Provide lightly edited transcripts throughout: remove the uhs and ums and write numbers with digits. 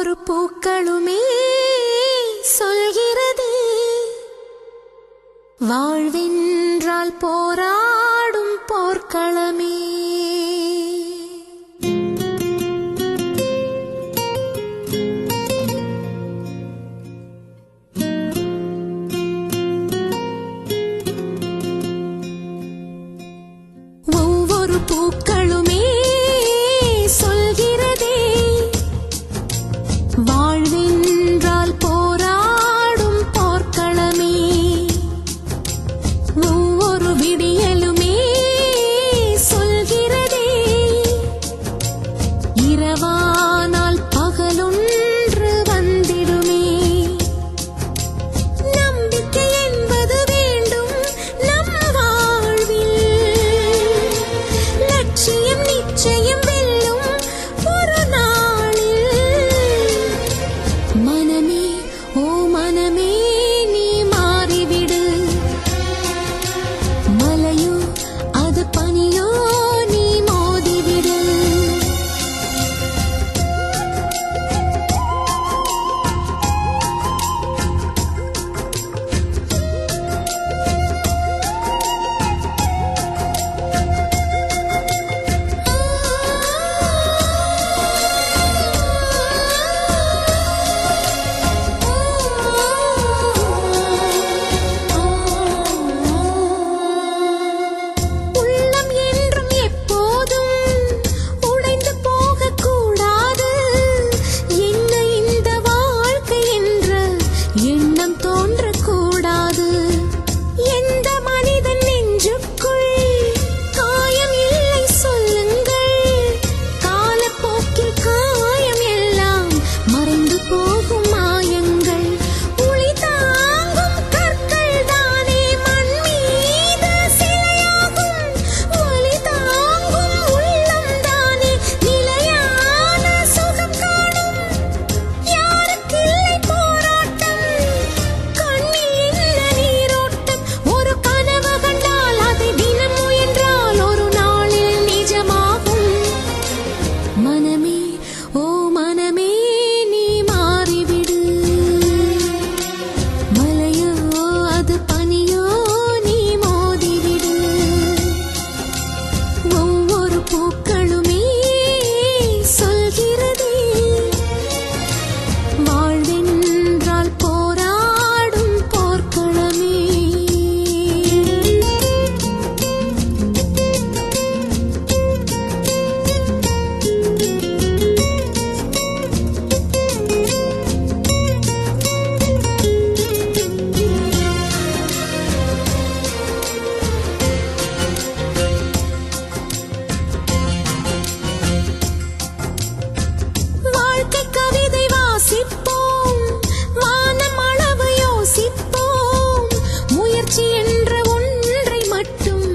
ஒவ்வொரு பூக்களுமே சொல்கிறது வாழ்வென்றால் போராடும் போர்க்களமே. ஒவ்வொரு பூக்களுமே சொல்கிறதே வாழ்வென்றால் போராடும் போர்க்களமே. ஒவ்வொரு விடியலுமே சொல்கிறதே இரவானால் பகலொன்று வந்திடுமே. நம்பிக்கை என்பது வேண்டும் நம் வாழ்வில், லட்சியம் நிச்சயம் வெல்லும் ஒரு நாளில். மனமே ஓ மனமே நீ மாறிவிடு, மலையோ அது பனியோ நீ மோதிவிடு. உள்ளம் என்றும் எப்போதும் உடைந்து போகக்கூடாது. என்ன இந்த வாழ்க்கை என்ற எண்ணம் தோன்றக்கூடாது. எந்த மனிதன் நெஞ்சுக்குள் காயம் இல்லை சொல்லுங்கள், காலப்போக்கில் காயம் எல்லாம் மறைந்து போகும் மாயங்கள். ஒளி தாங்கும் கற்கள் தானே மண் மீது சிலையாகும், ஒளி தாங்கும் உள்ளம் தானே நிலையான சுகம் காணும். யாருக்கில்லை போராட்டம், கண்ணில் என்ன நீரோட்டம். ஒரு கனவு கண்டால் அதை தினம் முயன்றால் ஒரு நாளில் நிஜமாகும். மனமே ஓ மனமே நீ மாறிவிடு, மலையோ அது பனியோ நீ மோதிவிடு. ஒவ்வொரு பூக்களுமே சொல்கிறதே வாழ்வென்றால் போராடும் போர்க்களமே. வாழ்க்கை கவிதை வாசிப்போம், வானம் அளவு யோசிப்போம். முயற்சி என்ற ஒன்றை மட்டும்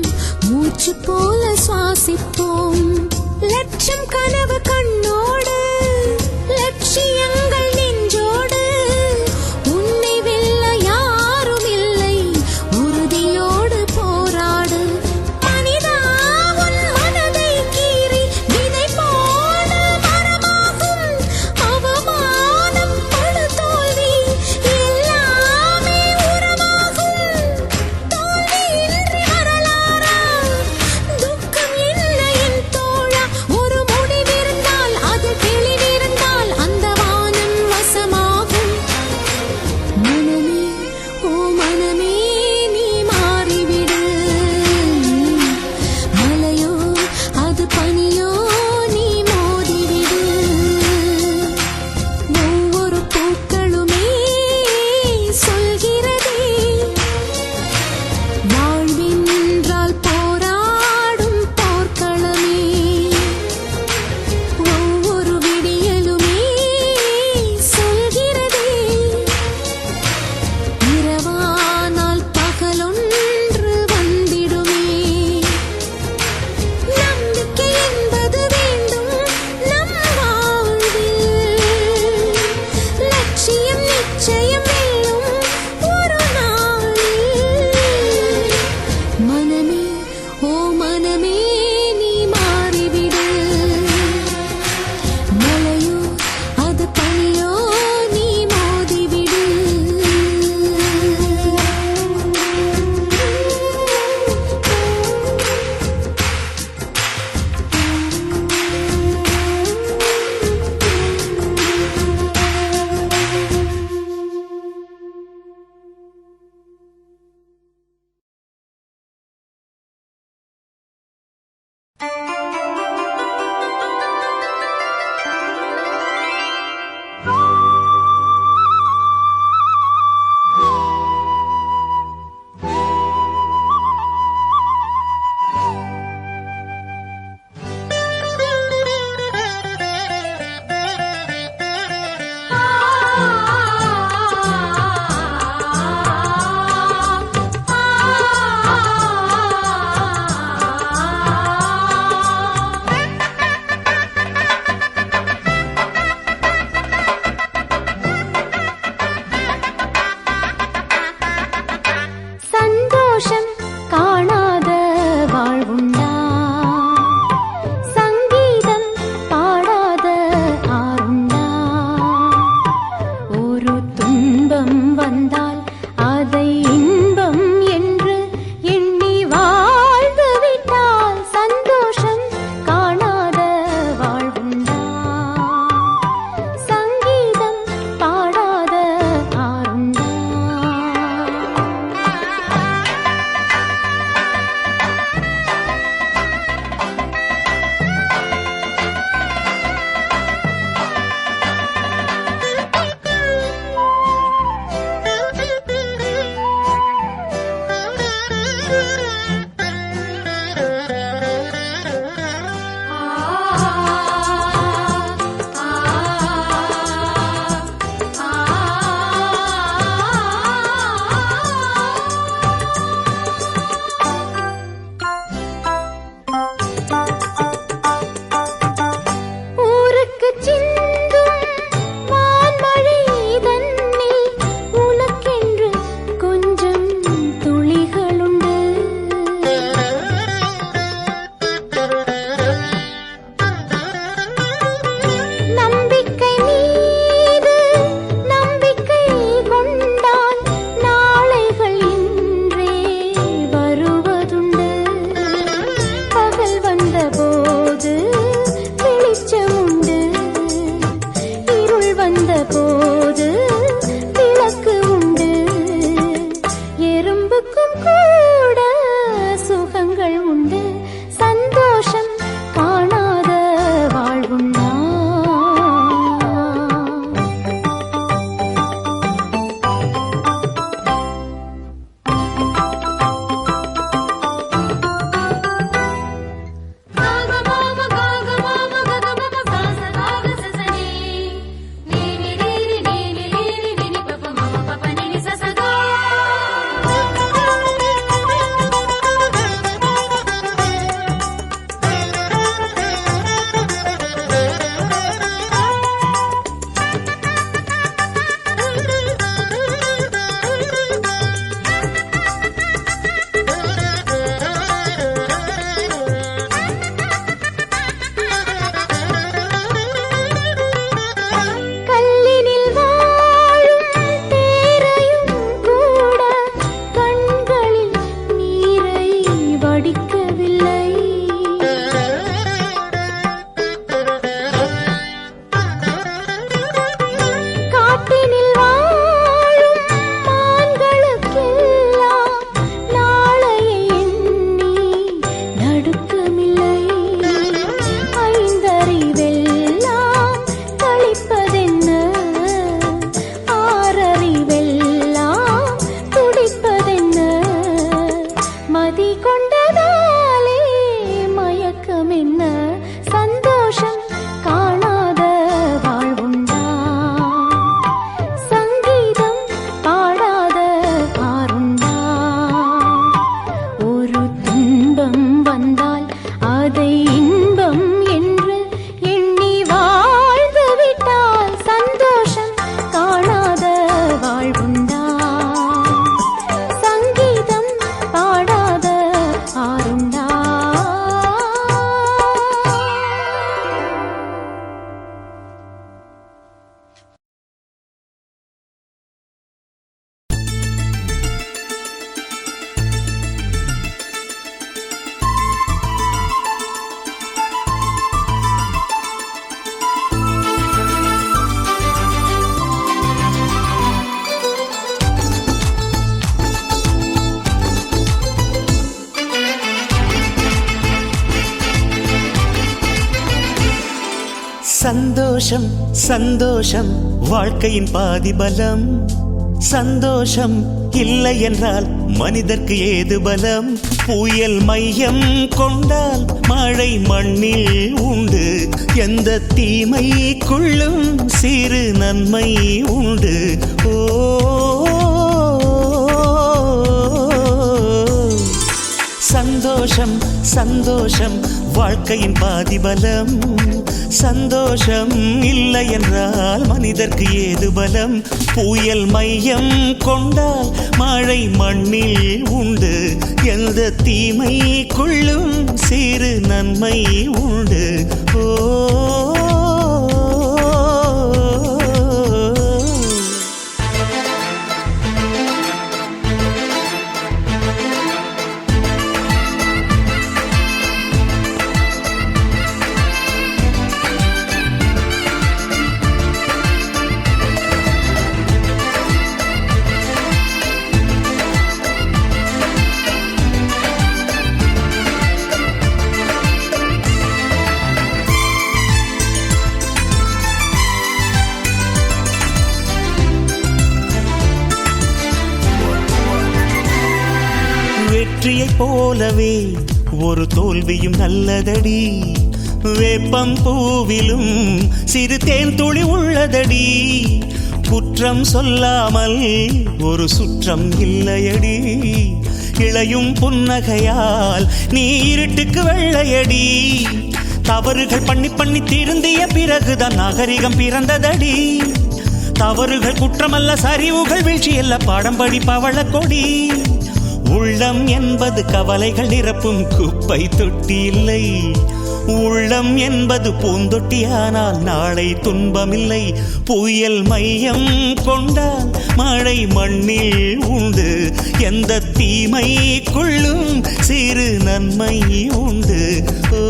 மூச்சு போல சுவாசிப்போம். லட்சம் கனவு கண்ணோடு, லட்சியங்கள் நெஞ்சோடு. உன்னை வெல்ல யாரும் இல்லை, உறுதியோடு போராடு. மனிதா உன் மனதை கீறி விதை போல மரமாகும். அவமானம் படு தோல்வி எல்லாமே உரமாகும். தோல்வியின்றி வரலாறா, துக்கம் என்ன என் தோழா. ஒரு முடிவில் சந்தோஷம் சந்தோஷம் வாழ்க்கையின் பாதி பலம். சந்தோஷம் இல்லை என்றால் மனிதர்க்கு ஏது பலம்? புயல் மையம் கொண்டால் மழை மண்ணில் உண்டு. எந்த தீமைக்குள்ளும் சிறு நன்மை உண்டு. ஓ சந்தோஷம் சந்தோஷம் வாழ்க்கையின் பாதி பலம். சந்தோஷம் இல்லை என்றால் மனிதர்க்கு ஏது பலம்? புயல் மையம் கொண்டால் மழை மண்ணில் உண்டு. எந்த தீமைக்குள்ளும் சிறு நன்மை உண்டு. ஓ வெற்றியைப் போலவே ஒரு தோல்வியும் நல்லதடி. வேப்பம் பூவிலும் சிறு தேன் துளி உள்ளதடி. குற்றம் சொல்லாமல் ஒரு சுற்றம் இல்லையடி. இளையும் புன்னகையால் நீ இருட்டுக்கு வெள்ளையடி. தவறுகள் பண்ணி பண்ணி திருந்திய பிறகுதான் நாகரிகம் பிறந்ததடி. தவறுகள் குற்றமல்ல, சரிவுகள் வீழ்ச்சியல்ல, பாடம்படி பவள கொடி. உள்ளம் என்பது கவலைகள் நிரப்பும் குப்பை தொட்டி இல்லை. உள்ளம் என்பது பூந்தொட்டியானால் நாளை துன்பமில்லை. புயல் மையம் கொண்டால் மழை மண்ணில் உண்டு. எந்த தீமைக்குள்ளும் சிறு நன்மை உண்டு. ஓ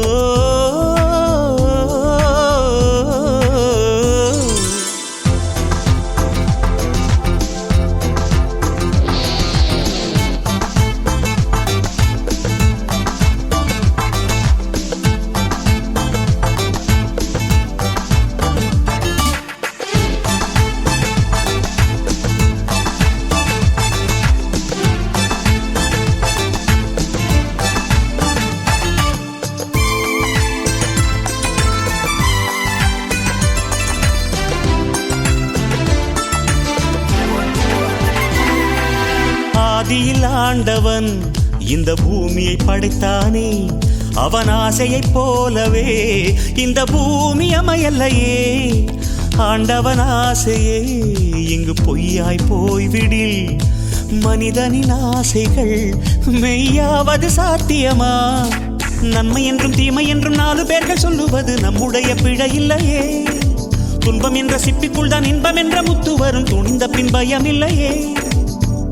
ஆதியில் ஆண்டவன் இந்த பூமியை படைத்தானே. அவன் ஆசையைப் போலவே இந்த பூமி அமையல்லையே. ஆண்டவன் ஆசையே இங்கு பொய்யாய் போய்விடில் மனிதனின் ஆசைகள் மெய்யாவது சாத்தியமா? நன்மை என்றும் தீமை என்றும் 4 பேர்கள் சொல்லுவது நம்முடைய பிழை இல்லையே. துன்பம் என்ற சிப்பிக்குள் தான் இன்பம் என்ற முத்து வரும். துணிந்த பின் பயம் இல்லையே.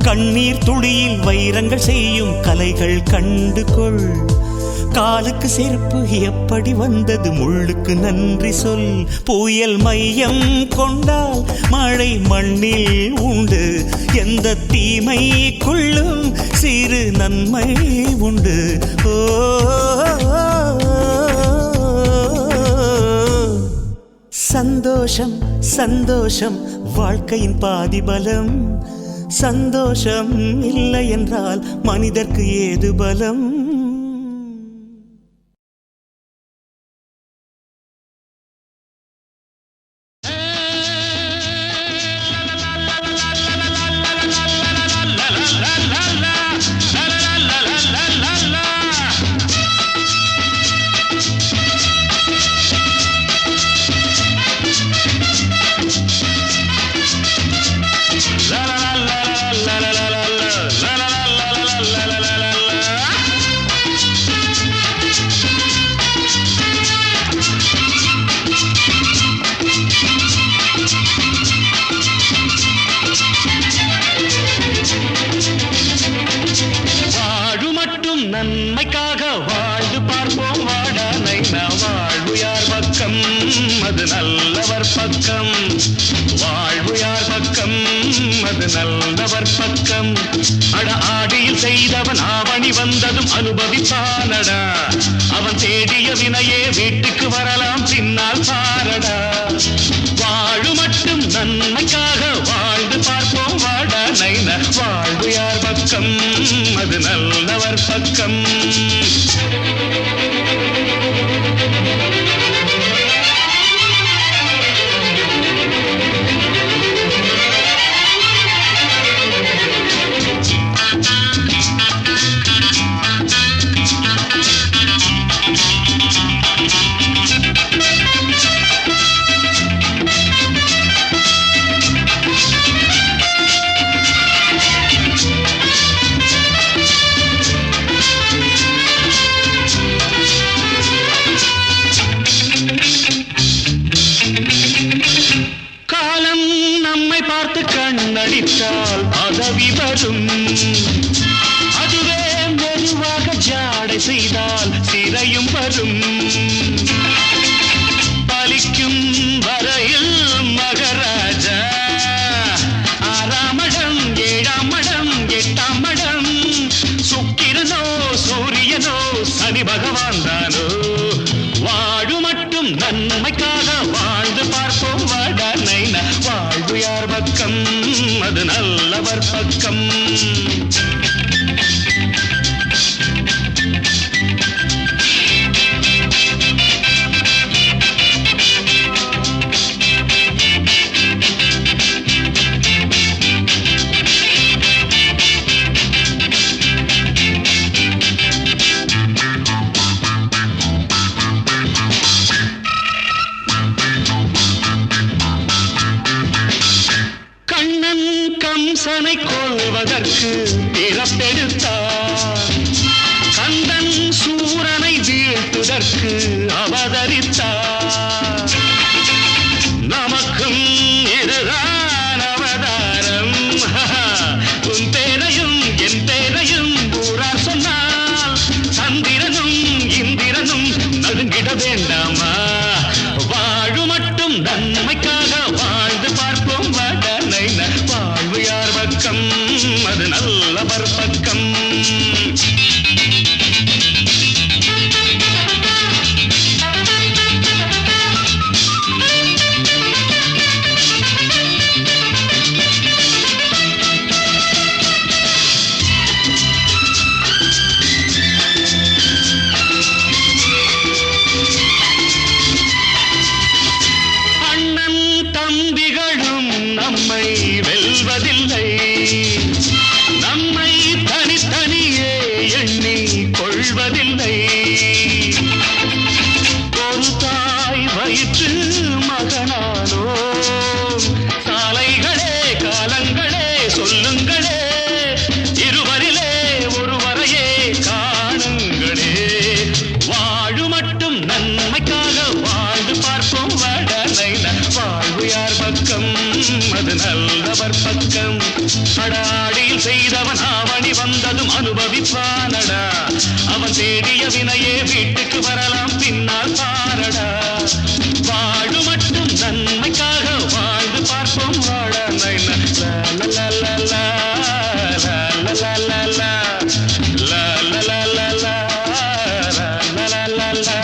கண்ணீர் துளியில் வைரங்கள் செய்யும் கலைகள் கண்டு கொள். காலுக்கு செருப்பு எப்படி வந்தது? முள்ளுக்கு நன்றி சொல். புயல் மையம் கொண்டால் மழை மண்ணில் உண்டு. எந்த தீமைக்குள்ளும் சிறு நன்மை உண்டு. ஓ சந்தோஷம் சந்தோஷம் வாழ்க்கையின் பாதி பலம். சந்தோஷம் இல்லை என்றால் மனிதர்க்கு ஏது பலம்? நன்மைக்காக வாழ்ந்து பார்ப்போம் வாடானை. வாழ்வு யார் பக்கம்? அது நல்லவர் பக்கம். வாழ்வு யார் பக்கம்? அது நல்லவர் பக்கம். அட ஆடியில் செய்தவன் ஆவணி வந்ததும் அனுபவிப்பானடா. அவன் அவன் தேடிய வினையே வீட்டுக்கு வரலாம் பின்னால் பாரடா. வாழு மட்டும் நன்மைக்காக வாழ்ந்து பார்ப்போம் வாடா நைனா. வாழ்வு யார் பக்கம் அது நல்லவர் பக்கம். கண்ணடித்தால் பதவி வரும். அதுவே மெதுவாக ஜாடை செய்தால் சிறையும் வரும். பலிக்கும் வரையில் மகராஜா 6ஆம் மடம் 7ஆம் மடம் 8ஆம் மடம். சுக்கிரனோ சூரியனோ சனி பகவான் தானோ. வாழு மட்டும் நன்மைக்காக வாழ்ந்து பார்ப்போம் வாடா நைனா. வாழ்வு யார் பக்கம் அது நல்லவர் பக்கம். கம்சனை கொல்வதற்கு பிறப்பெடுத்தார். கந்தன் சூரனை வீழ்த்துதற்கு அவதரித்தார். நமக்கும் இதுதான் அவதாரம். உன் பேரையும் என் பேரையும் ஊரார் சொன்னால் சந்திரனும் இந்திரனும் நடுங்கிட வேண்டாமா. வாழு மட்டும் நன்மைக்காக வாழ்ந்து பார்ப்போம் வாடா நைனா. வாழ்வு யார் பக்கம் அது நல்லவர் பக்கம். அண்ணன் தம்பிகளும் நம்மை வெல்வதில்லை. நம்மை தனித்தனியே எண்ணி கொள்வதில்லை. ஒரு தாய் வயிற்று மகனானோ. சாலைகளே காலங்களே சொல்லுங்களே. இருவரிலே ஒருவரையே காணுங்களே. வாழு மட்டும் நன்மைக்காக வாழ்ந்து பார்ப்போம் வாடா நைனா. வாழ்வு யார் பக்கம் அது நல்லவர் பக்கம். அடாடியில் செய்தவன் ஆவணி வந்ததும் அனுபவிப்பானடா. அவன் தேடிய வினையே வீட்டுக்கு வரலாம் பின்னால் பாரடா. வாழு மட்டும் நன்மைக்காக வாழ்ந்து பார்ப்போம் வாடா நைனா. லா லா லா லா லா லா லா லா லா லா லா லா லா லா லா லா.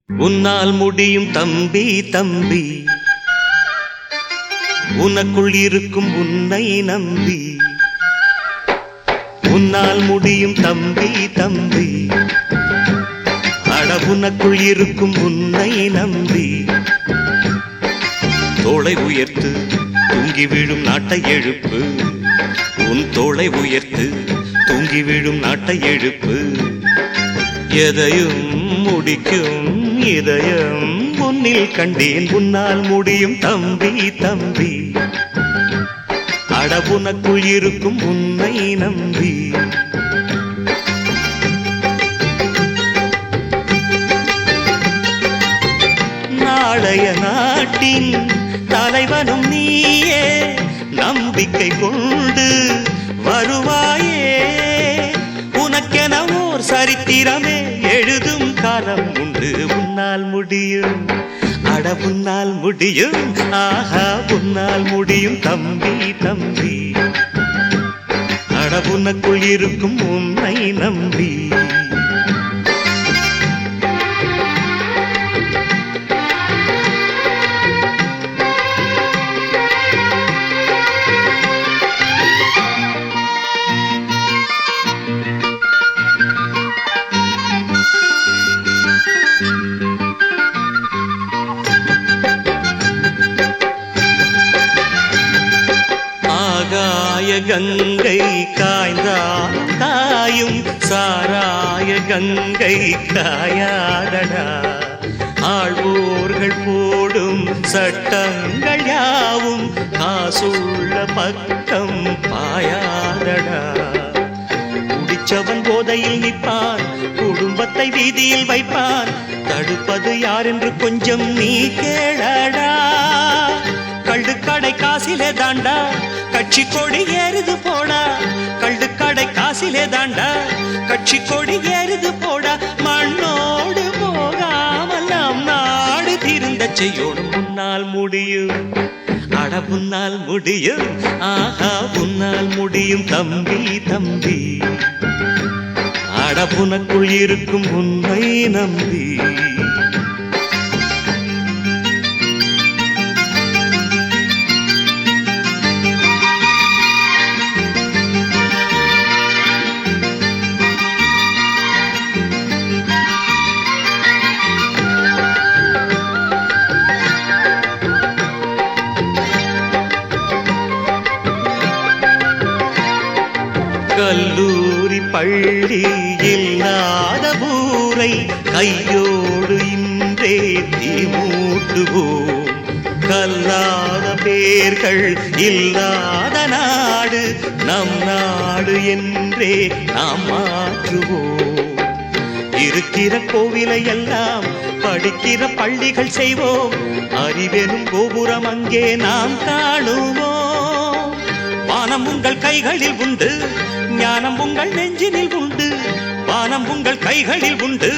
உன்னால் முடியும் தம்பி தம்பி, உனக்குள் இருக்கும் உன்னை நம்பி. உன்னால் முடியும் தம்பி தம்பி, அட உனக்குள் இருக்கும் உன்னை நம்பி. தோளை உயர்த்து தூங்கி விழும் நாட்டை எழுப்பு, உன் தோளை உயர்த்து தூங்கி விழும் நாட்டை எழுப்பு. எதையும் முடிக்கும் இதயம் முன்னில் கண்டேன், உன்னால் முடியும் தம்பி தம்பி. அட உனக்குள் இருக்கும் உன்னை நம்பி. நாளைய நாட்டின் தலைவனும் நீயே, நம்பிக்கை கொண்டு வருவாயே. உனக்கென ஓர் சரித்திரமே எழுதும் காலம் உண்டு. உன்னால் முடியும், அட உன்னால் முடியும், ஆஹா உன்னால் முடியும் தம்பி தம்பி. அட உனக்குள் இருக்கும் உன்னை நம்பி. கங்கை காய்ந்தால் காயும், சாராய கங்கை காயாதடா. ஆழ்வோர்கள் போடும் சட்டங்கள் யாவும் காசுள்ள பக்கம் பாயாதடா. குடிச்சவன் போதையில் நிற்பான், குடும்பத்தை வீதியில் வைப்பான். தடுப்பது யார் என்று கொஞ்சம் நீ கேளடா. கள்ளுக்கடை காசிலே தாண்டா கட்சி கொடி ஏறுது போடா. கள்ளுக்கடை காசிலே தாண்டா கட்சி கொடி ஏறுது போடா. மண்ணோடு போகாமல் நம் நாடு திருந்த செய்யோடும். உன்னால் முடியும், அட உன்னால் முடியும், ஆஹா உன்னால் முடியும் தம்பி தம்பி. அட உனக்குள் இருக்கும் உன்னை நம்பி. கல்லூரி பள்ளி இல்லாத ஊரை கையோடு இன்றே தீமூட்டுவோம். கல்லாத பேர்கள் இல்லாத நாடு நம் நாடு என்றே நாம் மாற்றுவோம். இருக்கிற கோவிலை எல்லாம் படிக்கிற பள்ளிகள் செய்வோம். அறிவெனும் கோபுரம் அங்கே நாம் காணுவோம். வானம் உங்கள் கைகளில் உண்டு, ஞானம் உங்கள் நெஞ்சினில் உண்டு. வானம் உங்கள் கைகளில் உண்டு,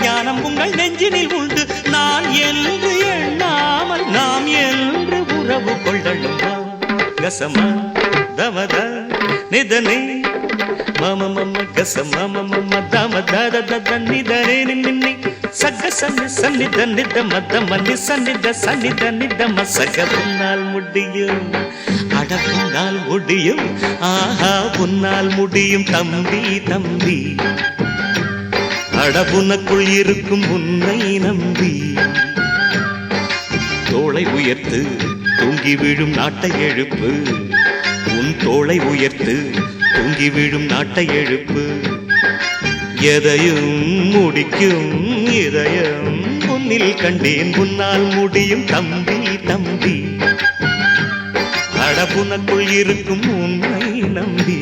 ஞானம் உங்கள் நெஞ்சினில் உண்டு. நான் என்று எண்ணாமல் நாம் என்று உறவு கொள்ளலும். கசமா தமத நிதனே மம மம கசம மம தம தத தத நிதனே நின்னி சக சன்னி சன்னித நித மத மன்னி சன்னித சன்னித நித மசக. உன்னால் முடியும், அட உன்னால் முடியும், ஆஹா உன்னால் முடியும் தம்பி தம்பி. அடபுனக்குள் இருக்கும் உன்னை நம்பி. தோளை உயர்த்து தூங்கி விழும் நாட்டை எழுப்பு, உன் தோளை உயர்த்து தூங்கி விழும் நாட்டை எழுப்பு. எதையும் முடிக்கும் இதயம் உன்னில் கண்டேன், உன்னால் முடியும் தம்பி தம்பி. அடபுனக்குள் இருக்கும் உன்னை நம்பி.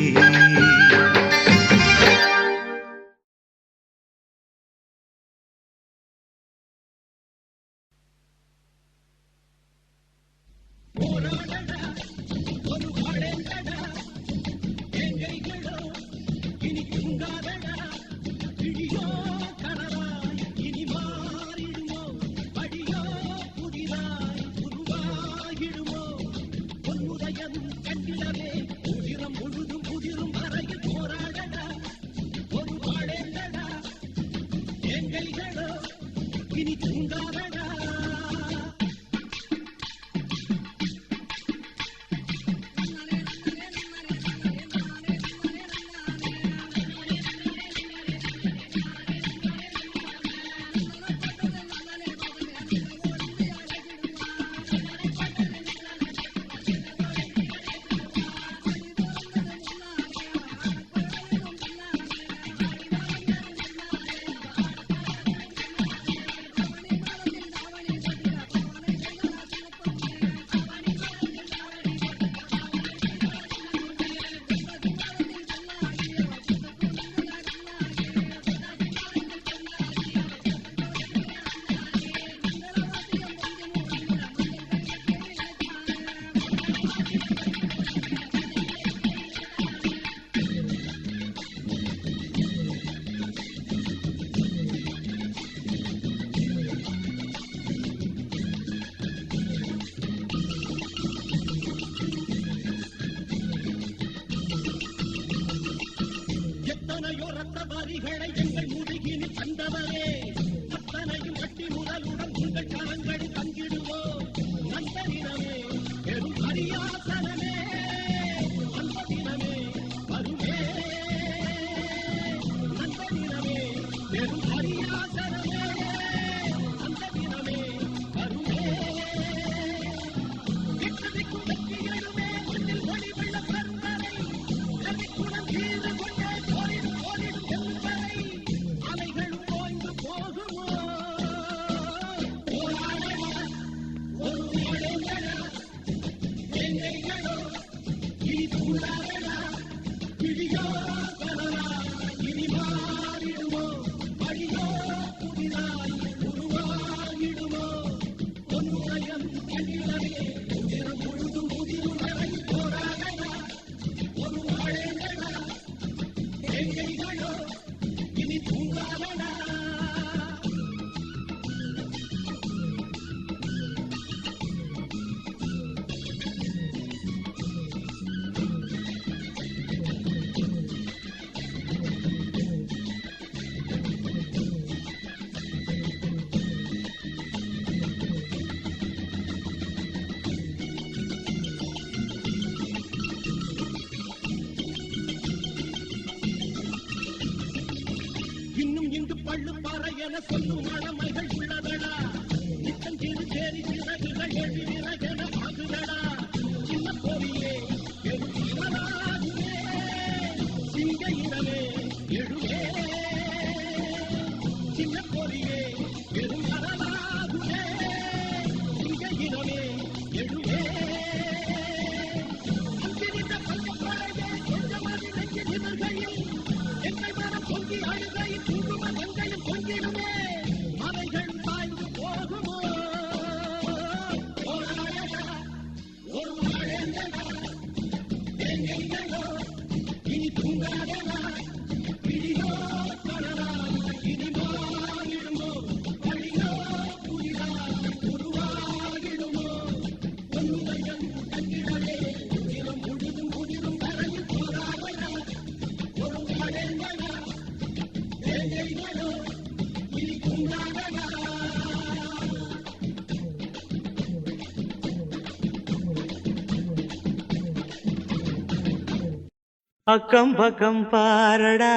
அக்கம் பக்கம் பாரடா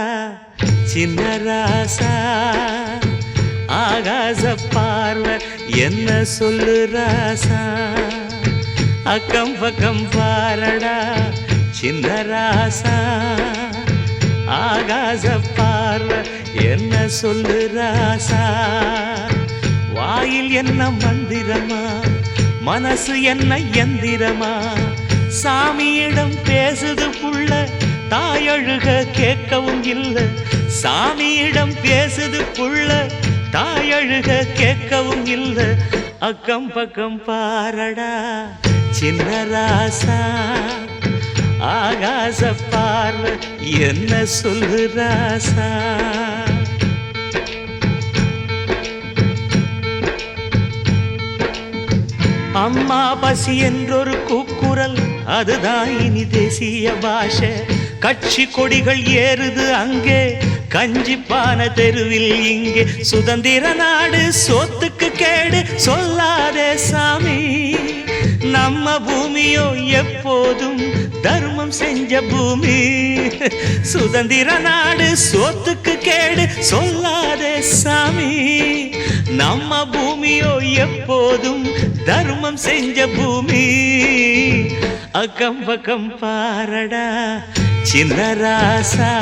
சின்ன ராசா ஆகாச பார்வை என்ன சொல்லு ராசா அக்கம் பக்கம் பாரடா சின்ன ராசா ஆகாச பார்வை என்ன சொல்லு ராசா வாயில் என்ன மந்திரமா மனசு என்ன எந்திரமா சாமியிடம் பேசுது புள்ள தாயழுக கேட்கவும் இல்ல சாமியிடம் பேசுது புள்ள தாயழுக கேட்கவும் இல்ல அக்கம் பக்கம் பாரடா சின்ன ராசா ஆகாச பார்வை என்ன சொல்லு ராசா அம்மா பசி என்றொரு கூக்குரல் அதுதான் இனி தேசிய பாஷை கட்சி கொடிகள் ஏறுது அங்கே கஞ்சிப்பான தெருவில் இங்கே சுதந்திர நாடு சோத்துக்கு கேடு சொல்லாதே சாமி நம்ம பூமியோ எப்போதும் தர்மம் செஞ்ச பூமி சுதந்திர நாடு சோத்துக்கு கேடு சொல்லாதே சாமி நம்ம பூமியோ எப்போதும் தர்மம் செஞ்ச பூமி அக்கம் பக்கம் பாரடா சின்ன ராசா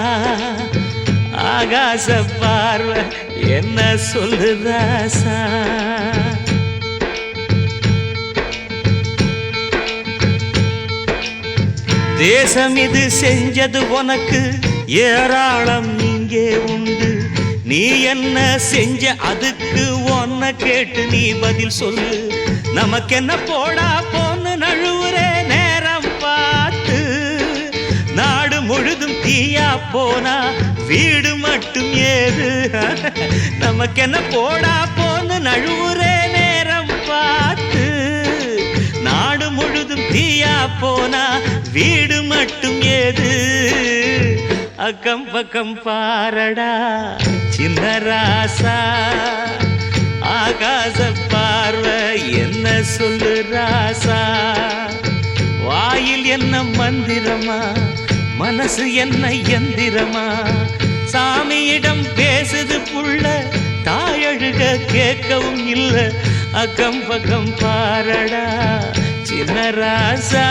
ஆகாச பார்வை என்ன சொல்லு ராசா தேசம் இது செஞ்சது உனக்கு ஏராளம் இங்கே உண்டு நீ என்ன செஞ்ச அதுக்கு உன்னை கேட்டு நீ பதில் சொல்லு நமக்கு என்ன போடா போன்னு நழுவுறே நேரம் பார்த்து நாடு முழுதும் தீயா போனா வீடு மட்டும் ஏது நமக்கு என்ன போடா போன்னு நழுவுறே நேரம் பார்த்து நாடு முழுதும் தீயா போனா வீடு மட்டும் ஏது அக்கம் பக்கம் பாரடா சின்ன ராசா ஆகாச பார்வை என்ன சொல்லு ராசா வாயில் என்ன மந்திரமா மனசு என்ன எந்திரமா சாமியிடம் பேசுது புள்ள தாயழுக கேட்கவும் இல்ல அக்கம் பக்கம் பாரடா சின்ன ராசா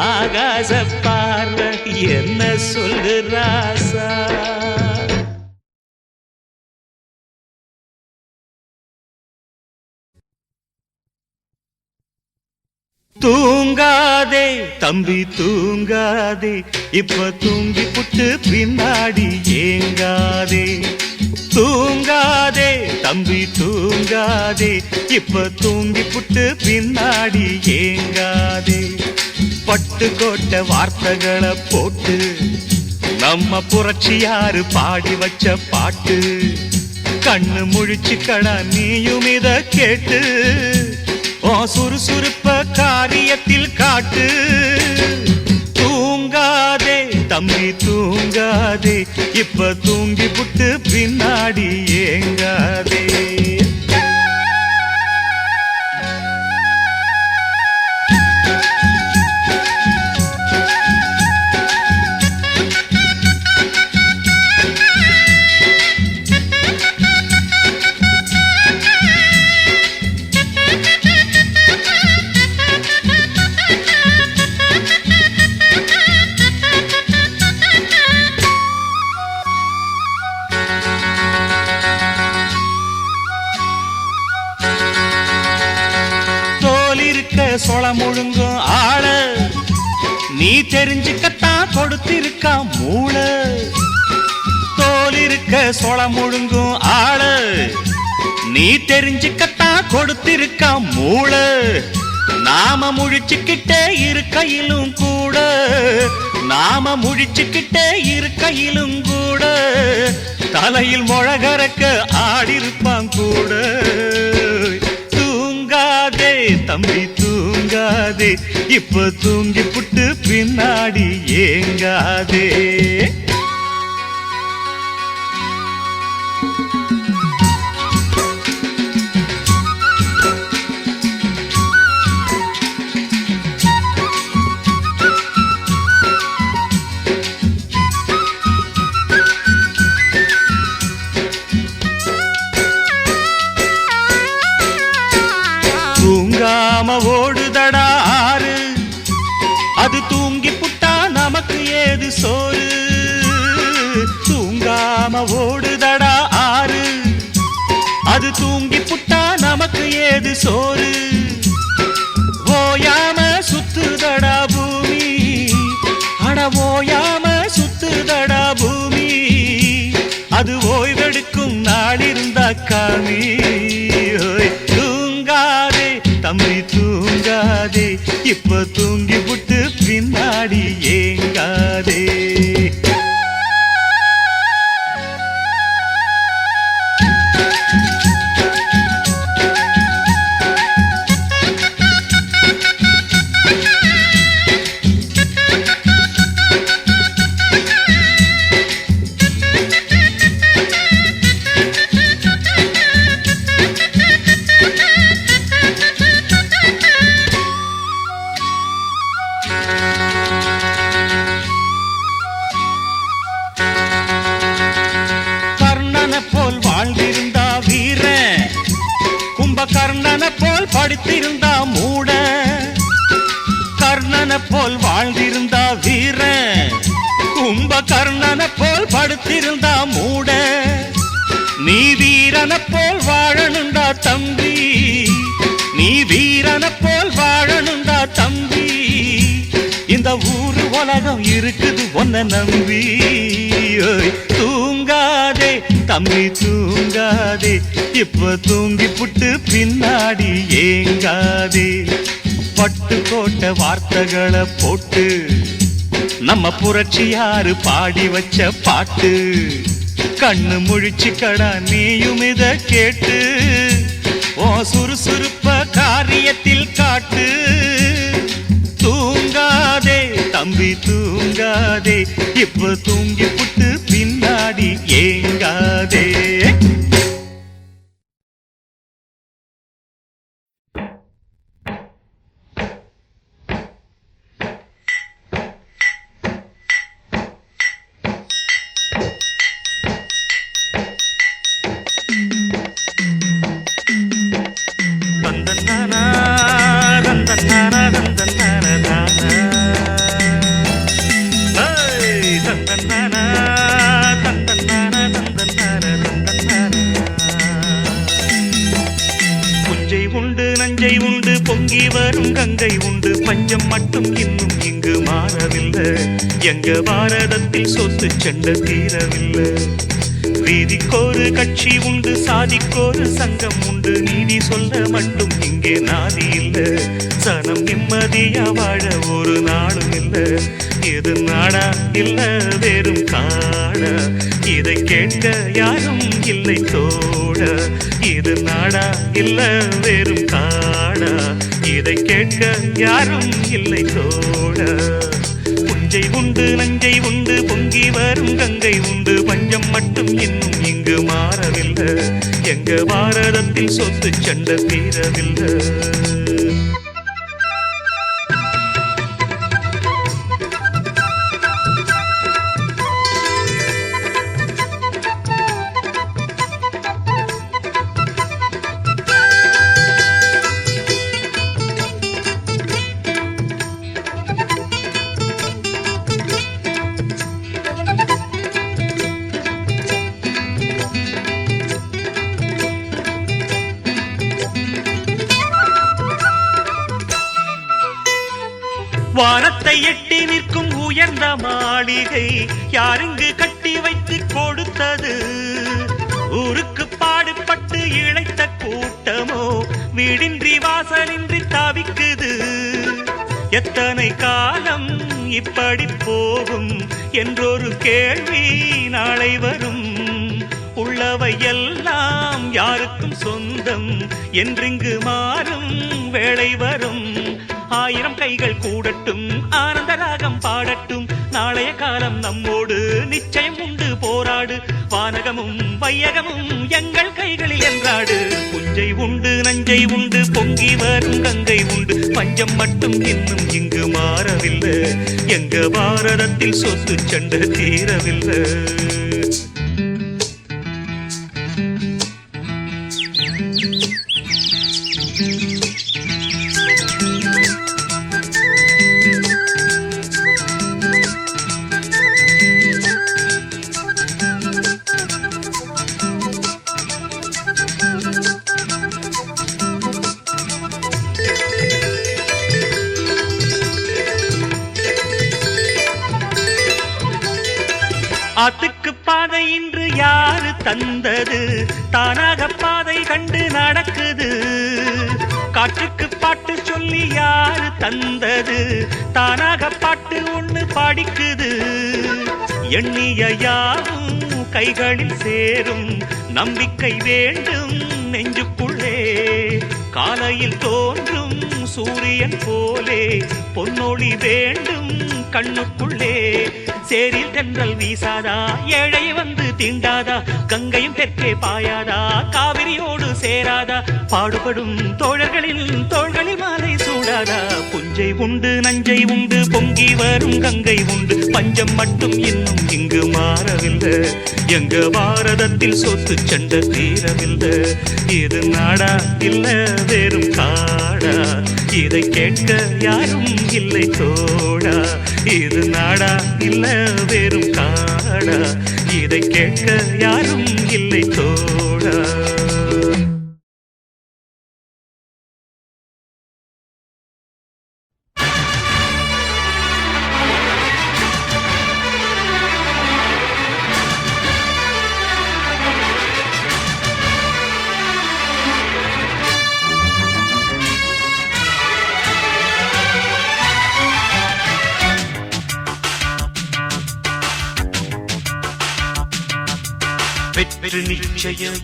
ஆகாச பார்வை என்ன சொல்லு ராசா தூங்காதே தம்பி தூங்காதே இப்ப தூங்கி புட்டு பின்னாடி ஏங்காதே தூங்காதே தம்பி தூங்காதே இப்ப தூங்கி புட்டு பின்னாடி ஏங்காதே பட்டு கோட்ட வார்த்தைகளை போட்டு நம்ம புரட்சியாரு பாடி வச்ச பாட்டு கண்ணு முழிச்சுக்கடா நீயும் இத கேட்டு சுறுசுறுப்ப காரியத்தில் காட்டு தூங்காதே தம்பி தூங்காதே இப்ப தூங்கி புட்டு பின்னாடி ஏங்காதே சொல முழுங்கும் ஆள நீ தெரிஞ்சுக்கத்தான் கொடுத்திருக்கா மூள தோல் இருக்க சொல முழுங்கும் ஆள நீ தெரிஞ்சுக்கத்தான் கொடுத்திருக்கா மூள நாம முழிச்சுக்கிட்டே இருக்கையிலும் கூட நாம முழிச்சுக்கிட்டே இருக்கையிலும் கூட தலையில் முழகரக்க ஆடிருப்பான் கூட தூங்காதே தம்பி தூங்காதே இப்ப தூங்கி புட்டு பின்னாடி ஏங்காதே நமக்கு ஏது சோறு தூங்காம ஓடுதடா ஆறு அது தூங்கி புட்டா நமக்கு ஏது சோறு ஓயாம சுத்துதடா பூமி அட ஓயாம சுத்துதடா பூமி அது ஓய்வெடுக்கும் நாள் இருந்தா காமி தூங்காதே தம்பி தூங்காதே இப்ப தூங்கி புட்டு பின்னாடி ஏங்காதே கர்ணனை போல் படித்திருந்தா மூட கர்ணனை போல் வாழ்ந்திருந்தா வீரன் கும்பகர்ணனை போல் படுத்திருந்தா மூட நீ வீரனை போல் வாழணுண்டா தம்பி நீ வீரனை போல் வாழணுண்டா தம்பி இந்த ஊரு உலகம் இருக்குது ஒன்ன நம்பி தூங்காதே தம்பி தூங்காதே இப்ப தூங்கி புட்டு பின்னாடி ஏங்காதே பட்டு கோட்ட வார்த்தைகளை போட்டு நம்ம புரட்சியாரு பாடி வச்ச பாட்டு கண்ணு முழிச்சு கடா நீயும் இத கேட்டு ஓ சுறுசுறுப்ப காரியத்தில் காட்டு தூங்காதே தம்பி தூங்காதே இப்ப தூங்கி புட்டு பின்னாடி ஏங்காதே நஞ்சை உண்டு பொங்கி வரும் கங்கை உண்டு பஞ்சம் மட்டும் இன்னும் இங்கு மாறவில்லை எங்க பாரதத்தில் சொத்து சண்டை தீரவில்லை வீதிக்கோரு கட்சி உண்டு சாதிக்கோரு சங்கம் உண்டு நீதி சொல்ல மட்டும் இங்கே நாதி இல்லை சனம் நிம்மதியா வாழ ஒரு நாளும் இல்லை எது நாடா இல்ல வெறும் காடா இதை கேட்க யாரும் இல்லை தோட இது நாடா இல்ல வெறும் காடா இதை கேட்க யாரும் இல்லை தோட புஞ்சை உண்டு நஞ்சை உண்டு பொங்கி வரும் கங்கை உண்டு பஞ்சம் மட்டும் இன்னும் இங்கு மாறவில்லை எங்க பாரதத்தில் சொத்து சண்டை தீரவில்லை வானத்தை எட்டி நிற்கும் உயர்ந்த மாளிகை யாருங்கு கட்டி வைத்து கொடுத்தது ஊருக்கு பாடுபட்டு இழைத்த கூட்டமோ வீடின்றி வாசலின்றி தவிக்குது எத்தனை காலம் இப்படி போகும் என்றொரு கேள்வி நாளை வரும் உள்ளவை எல்லாம் யாருக்கும் சொந்தம் என்றிங்கு மாறும் வேளை வரும் ஆயிரம் கைகள் கூடட்டும் ஆனந்த ராகம் பாடட்டும் நாளைய காலம் நம்மோடு நிச்சயம் உண்டு போராடு வானகமும் வையகமும் எங்கள் கைகளில் என்றாடு புஞ்சை உண்டு நஞ்சை உண்டு பொங்கி வரும் கங்கை உண்டு பஞ்சம் மட்டும் இன்னும் இங்கு மாறவில்லை எங்க பாரதத்தில் சொத்து சண்டை தீரவில்லை ஆத்துக்கு பாதை இன்று யாரு தந்தது தானாக பாதை கண்டு நடக்குது காற்றுக்கு பாட்டு சொல்லி யாரு தந்தது தானாக பாட்டு ஒண்ணு படிக்குது எண்ணிய யாரும் கைகளில் சேரும் நம்பிக்கை வேண்டும் நெஞ்சுக்குள்ளே காலையில் தோன்றும் சூரியன் போலே பொன்னொளி வேண்டும் கண்ணுக்குள்ளே சேரில் தென்றல் வீசாதா ஏழை வந்து தீண்டாதா கங்கையும் தெற்கே பாயாதா காவிரியோடு சேராதா பாடுபடும் தோழர்களின் தோள்களில் மாலை சூடாதா புஞ்சை உண்டு நஞ்சை உண்டு பொங்கி வரும் கங்கை உண்டு பஞ்சம் மட்டும் இன்னும் இங்கு மாறவில்லை எங்க பாரதத்தில் சொத்து சண்டை தீரவில்லை இது நாடா இல்ல வெறும் காடா இதை கேட்க யாரும் இல்லை தோடா இது நாடா இல்ல வெறும் காடா இதை கேட்க யாரும் இல்லை தோடா வெற்றி நிச்சயம்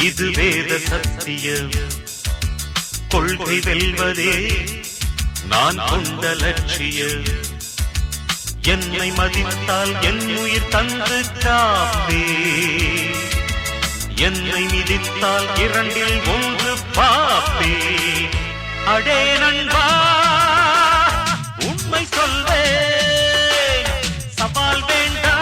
இது வேத சத்தியம் கொள்கை வெல்வதே நான் கொண்ட லட்சியம் என்னை மதித்தால் என் உயிர் தந்து காப்பே என்னை மிதித்தால் இரண்டில் ஒன்று பாப்பே அடே நண்பா உண்மை சொல்வே சவால் வேண்டாம்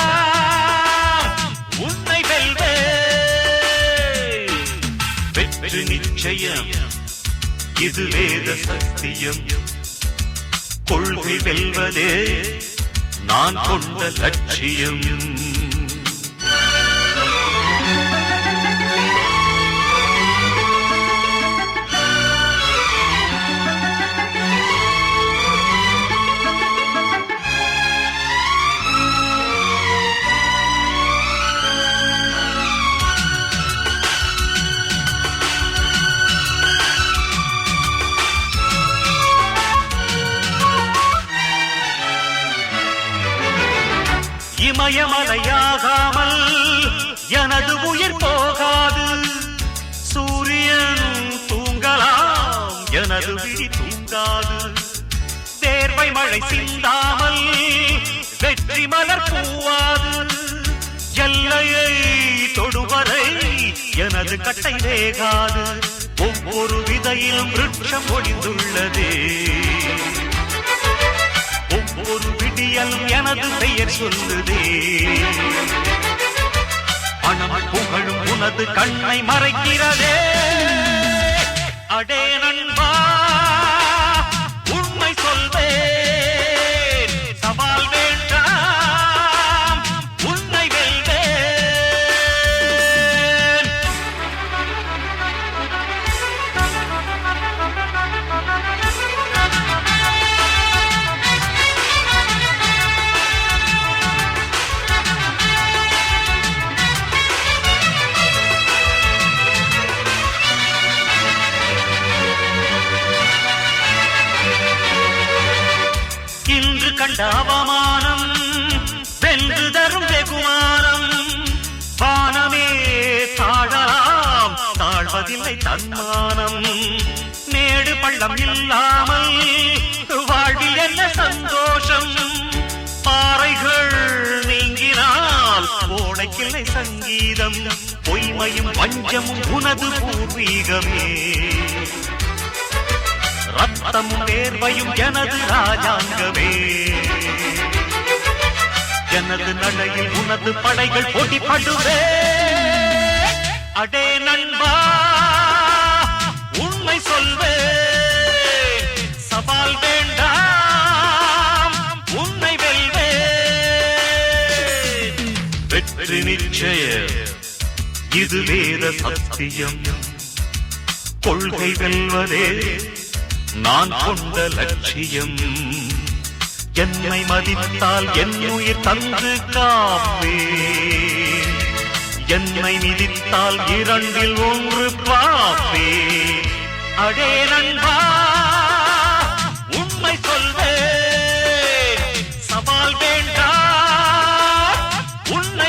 வெற்றி நிச்சயம் இது வேத சத்தியம் கொள்கை வெல்வதே நான் கொண்ட லட்சியம் இமயமலையாகாமல் எனது உயிர் போகாது சூரியன் தூங்கலாம் எனது விழி தூங்காது தேர்வை மழை சிந்தாமல் வெற்றி மலர் பூவாது எல்லையை தொடுவரை எனது கட்டை வேகாது ஒவ்வொரு விதையிலும் விருட்சம் ஒளிந்துள்ளதே ஒவ்வொரு விடியலும் எனது பெயர் சொல்லுதே பணம் புகழும் உனது கண்ணை மறைக்கிறதே அடே நண்பா உண்மை சொல்வேன் சவால் வேண்டாம் உன்னை வெல்வேன் கண்ட அவமானம் வென்று தரும் வெகுமானம் வானமே தாழலாம் தாழ்வதில்லை தன்மானம் மேடு பள்ளம் இல்லாமல் வாழ்வில் என்ன சந்தோஷம் பாறைகள் நீங்கினால் ஓடைக்கில்லை சங்கீதம் பொய்மையும் வஞ்சமும் உனது பூர்வீகமே ரத்தமும் வேர்வையும் எனது ராஜாங்கமே எனது நடையில் உனது படைகள் போட்டி படுவே அடே நண்பா உண்மை சொல்வே சவால் வேண்டாம் உன்னை வெல்வே வெற்றி நிச்சயம் இது வேத சத்தியம் கொள்கை வெல்வதே நான் கொண்ட லட்சியம் என்னை மதித்தால் என் உயிர் தந்து காப்பே, என்னை மிதித்தால் இரண்டில் ஒன்று பாப்பே. அடே நண்பா உண்மை சொல்வே, சவால் வேண்டாம் உன்னை